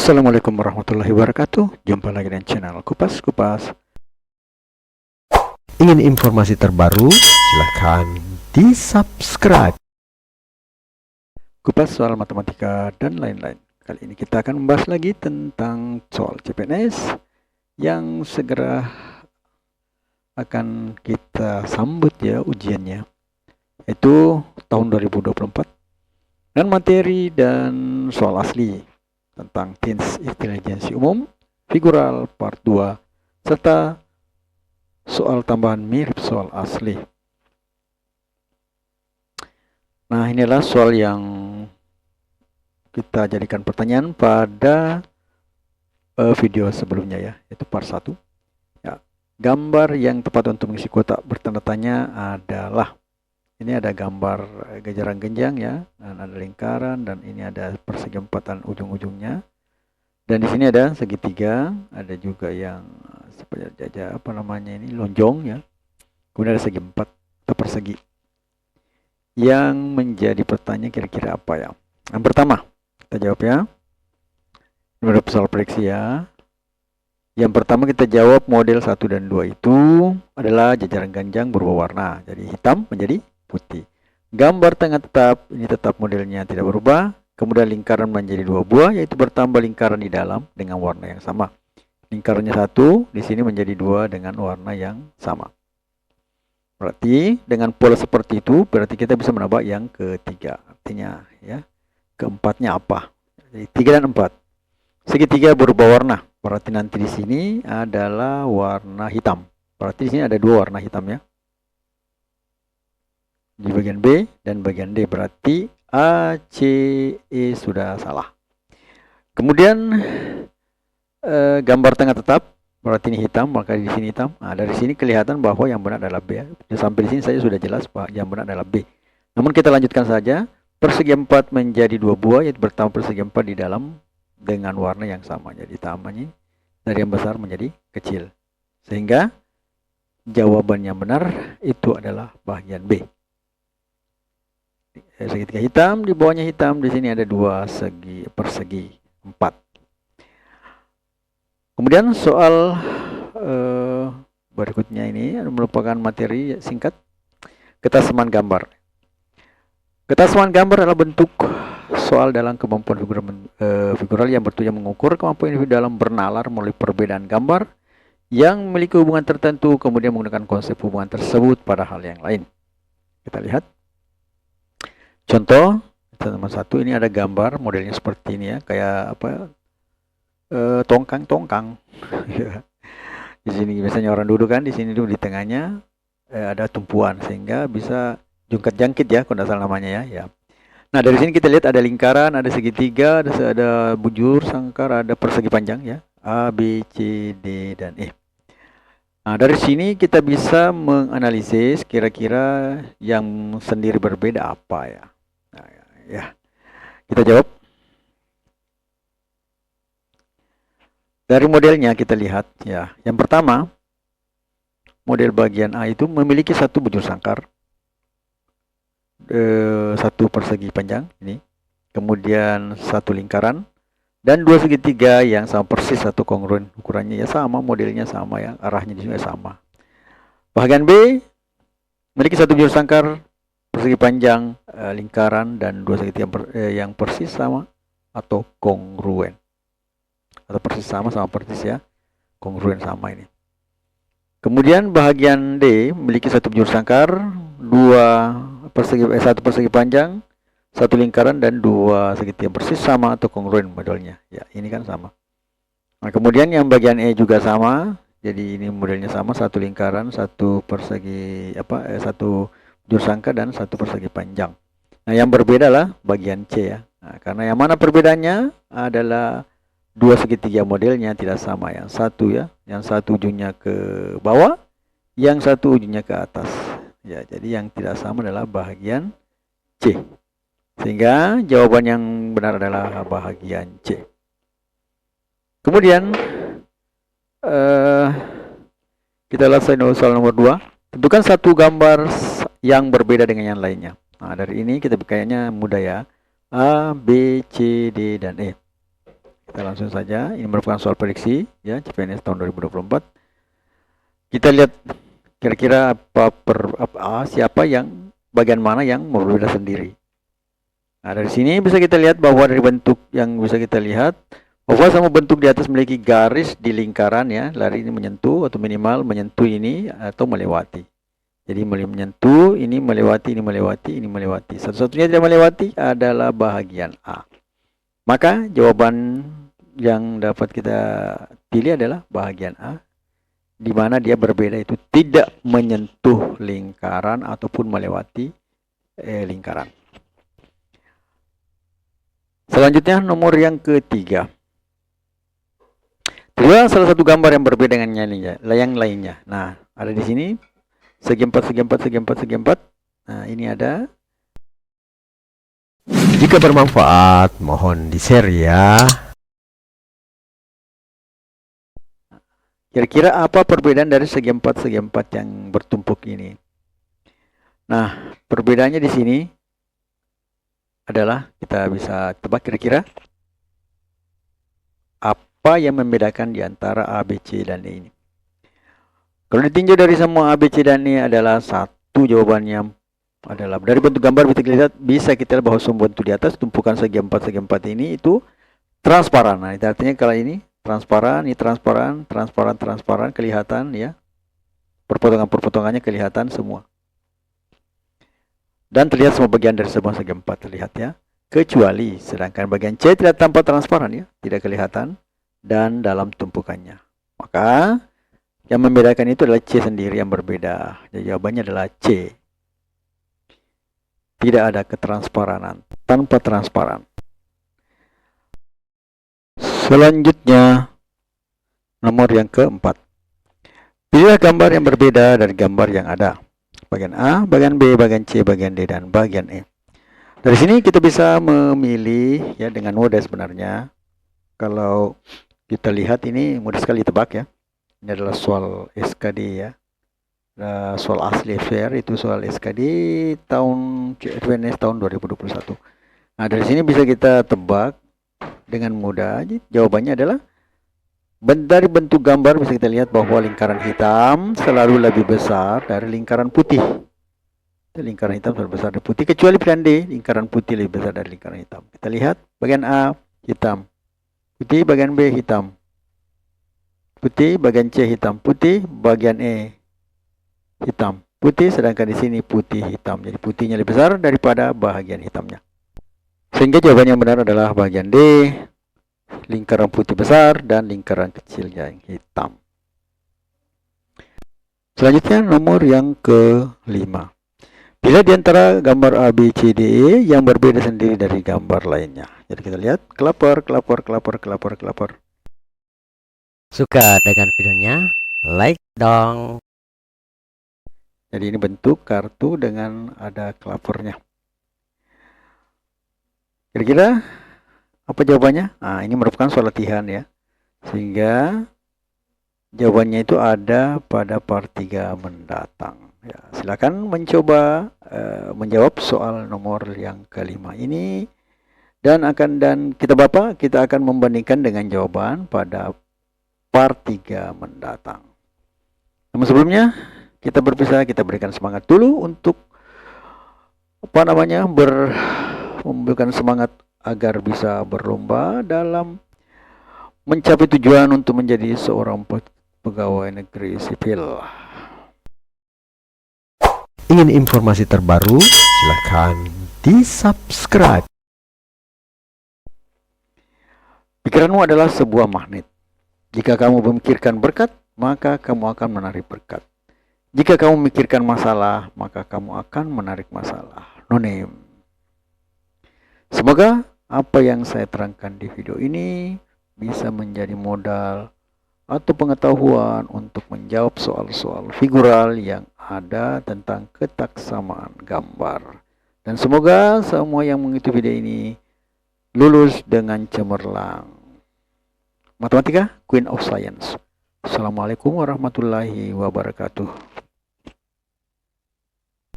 Assalamualaikum warahmatullahi wabarakatuh. Jumpa lagi dengan channel Kupas Kupas. Ingin informasi terbaru? Silahkan di-subscribe. Kupas soal matematika dan lain-lain. Kali ini kita akan membahas lagi tentang soal CPNS yang segera akan kita sambut ya ujiannya, yaitu tahun 2024, dan materi dan soal asli tentang Teens Intelijensi Umum, Figural Part 2, serta soal tambahan mirip soal asli. Nah, inilah soal yang kita jadikan pertanyaan pada video sebelumnya ya, yaitu part 1. Ya, gambar yang tepat untuk mengisi kotak bertanda tanya adalah, ini ada gambar jajaran genjang ya, dan ada lingkaran, dan ini ada persegi empatan ujung-ujungnya. Dan di sini ada segitiga, ada juga yang lonjong ya. Kemudian ada segi empat atau persegi. Yang menjadi pertanyaan kira-kira apa ya? Yang pertama, kita jawab ya. Ini ada soal prediksi ya. Yang pertama kita jawab model 1 dan 2 itu adalah jajaran ganjang berubah warna. Jadi hitam menjadi putih. Gambar tengah tetap, ini tetap modelnya tidak berubah. Kemudian lingkaran menjadi 2 buah, yaitu bertambah lingkaran di dalam dengan warna yang sama. Lingkarannya 1, di sini menjadi 2 dengan warna yang sama. Berarti dengan pola seperti itu, berarti kita bisa menebak yang ketiga. Artinya ya, keempatnya apa? Jadi 3 dan 4. Segitiga berubah warna. Berarti nanti di sini adalah warna hitam. Berarti di sini ada 2 warna hitam ya. Di bagian B dan bagian D, berarti A, C, E sudah salah. Kemudian gambar tengah tetap, berarti ini hitam, maka di sini hitam. Nah, dari sini kelihatan bahwa yang benar adalah B. Sampai di sini saya sudah jelas bahwa yang benar adalah B. Namun kita lanjutkan saja. Persegi 4 menjadi 2 buah, yaitu bertambah persegi 4 di dalam dengan warna yang sama. Jadi tambahnya dari yang besar menjadi kecil. Sehingga jawaban yang benar itu adalah bagian B. Segitiga hitam, di bawahnya hitam, di sini ada 2 persegi 4. Kemudian soal berikutnya ini merupakan materi singkat ketasamaan gambar. Ketasamaan gambar adalah bentuk soal dalam kemampuan figural yang bertujuan mengukur kemampuan individu dalam bernalar melalui perbedaan gambar yang memiliki hubungan tertentu, kemudian menggunakan konsep hubungan tersebut pada hal yang lain. Kita lihat. Contoh, nomor 1, ini ada gambar modelnya seperti ini ya, kayak apa? Tongkang. Di sini biasanya orang duduk kan, di sini duduk di tengahnya ada tumpuan sehingga bisa jungkat-jangkit ya, kalau tidak salah namanya ya. Nah, dari sini kita lihat ada lingkaran, ada segitiga, ada bujur, sangkar, ada persegi panjang ya, A, B, C, D, dan E. Nah, dari sini kita bisa menganalisis kira-kira yang sendiri berbeda apa ya. Nah, ya, kita jawab. Dari modelnya kita lihat ya. Yang pertama, model bagian A itu memiliki 1 bujur sangkar, 1 persegi panjang ini, kemudian 1 lingkaran, dan 2 segitiga yang sama persis atau kongruen. Ukurannya ya sama, modelnya sama ya, arahnya juga sama. Bagian B memiliki 1 bujur sangkar, persegi panjang, lingkaran, dan 2 segitiga yang persis sama atau kongruen. Atau persis sama persis ya, kongruen sama ini. Kemudian bagian D memiliki 1 bujur sangkar, 1 persegi panjang, 1 lingkaran, dan 2 segitiga persis sama atau kongruen modelnya. Ya, ini kan sama. Nah, kemudian yang bagian E juga sama. Jadi ini modelnya sama, 1 lingkaran, 1 persegi 1 bujur sangkar, dan 1 persegi panjang. Nah, yang berbeda lah bagian C ya. Nah, karena yang mana perbedaannya adalah 2 segitiga modelnya tidak sama. Yang satu ya, yang satu ujungnya ke bawah, yang satu ujungnya ke atas. Ya, jadi yang tidak sama adalah bagian C. Sehingga jawaban yang benar adalah bagian C. Kemudian kita lihat soal nomor 2. Tentukan 1 gambar yang berbeda dengan yang lainnya. Nah, dari ini kita kayaknya mudah ya. A, B, C, D, dan E. Kita langsung saja, ini merupakan soal prediksi ya CPNS tahun 2024. Kita lihat kira-kira siapa yang bagian mana yang berbeda sendiri. Nah, dari sini bisa kita lihat bahwa dari bentuk yang bisa kita lihat bahwa sama bentuk di atas memiliki garis di lingkaran ya, lari ini menyentuh atau minimal menyentuh ini atau melewati. Jadi menyentuh, ini melewati, ini melewati, ini melewati. Satu-satunya tidak melewati adalah bahagian A. Maka jawaban yang dapat kita pilih adalah bahagian A, di mana dia berbeda itu tidak menyentuh lingkaran ataupun melewati lingkaran. Selanjutnya nomor yang ketiga. Terlihat salah satu gambar yang berbeda dengan yang lainnya. Nah, ada di sini segi 4, segi 4, segi 4, segi 4. Nah, ini ada. Jika bermanfaat, mohon di-share ya. Kira-kira apa perbedaan dari segi 4 yang bertumpuk ini? Nah, perbedaannya di sini adalah kita bisa tebak kira-kira apa yang membedakan di antara A, B, C, dan D ini. Kalau ditinjau dari semua A, B, C, dan E adalah satu jawabannya adalah dari bentuk gambar bisa kita lihat bahwa semua bentuk di atas tumpukan segi 4 ini itu transparan. Nah, itu artinya kalau ini transparan, ini transparan kelihatan ya. Perpotongan-perpotongannya kelihatan semua. Dan terlihat semua bagian dari sebuah segi 4 terlihat ya. Kecuali sedangkan bagian C tidak tampak transparan ya, tidak kelihatan dan dalam tumpukannya. Maka yang membedakan itu adalah C sendiri yang berbeda. Jadi jawabannya adalah C. Tidak ada ketransparanan, tanpa transparan. Selanjutnya nomor yang keempat. Pilihlah gambar yang berbeda dari gambar yang ada. Bagian A, bagian B, bagian C, bagian D, dan bagian E. Dari sini kita bisa memilih ya dengan mudah sebenarnya. Kalau kita lihat ini mudah sekali tebak ya. Ini adalah soal SKD ya. Soal asli FR itu soal SKD tahun CPNS tahun 2021. Nah, dari sini bisa kita tebak dengan mudah. Jawabannya adalah dari bentuk gambar bisa kita lihat bahwa lingkaran hitam selalu lebih besar dari lingkaran putih. Lingkaran hitam lebih besar dari putih, kecuali pilihan D, lingkaran putih lebih besar dari lingkaran hitam. Kita lihat bagian A hitam, putih, bagian B hitam, putih, bagian C hitam, putih, bagian E hitam, putih, sedangkan di sini putih hitam. Jadi putihnya lebih besar daripada bagian hitamnya. Sehingga jawaban yang benar adalah bagian D, lingkaran putih besar dan lingkaran kecil yang hitam. Selanjutnya nomor yang kelima. Pilih di antara gambar A, B, C, D, E yang berbeda sendiri dari gambar lainnya. Jadi kita lihat kelapar. Suka dengan videonya? Like dong. Jadi ini bentuk kartu dengan ada kelaparnya. Kira-kira apa jawabannya? Nah, ini merupakan soal latihan ya. Sehingga jawabannya itu ada pada part 3 mendatang. Ya, silakan mencoba menjawab soal nomor yang kelima ini dan kita akan membandingkan dengan jawaban pada part 3 mendatang. Namun sebelumnya kita berpisah, kita berikan semangat dulu untuk memberikan semangat agar bisa berlomba dalam mencapai tujuan untuk menjadi seorang pegawai negeri sipil. Ingin informasi terbaru? Silahkan di-subscribe. Pikiranmu adalah sebuah magnet. Jika kamu memikirkan berkat, maka kamu akan menarik berkat. Jika kamu memikirkan masalah, maka kamu akan menarik masalah. No name. Semoga apa yang saya terangkan di video ini bisa menjadi modal atau pengetahuan untuk menjawab soal-soal figural yang ada tentang ketaksamaan gambar. Dan semoga semua yang mengikuti video ini lulus dengan cemerlang. Matematika, Queen of Science. Assalamualaikum warahmatullahi wabarakatuh.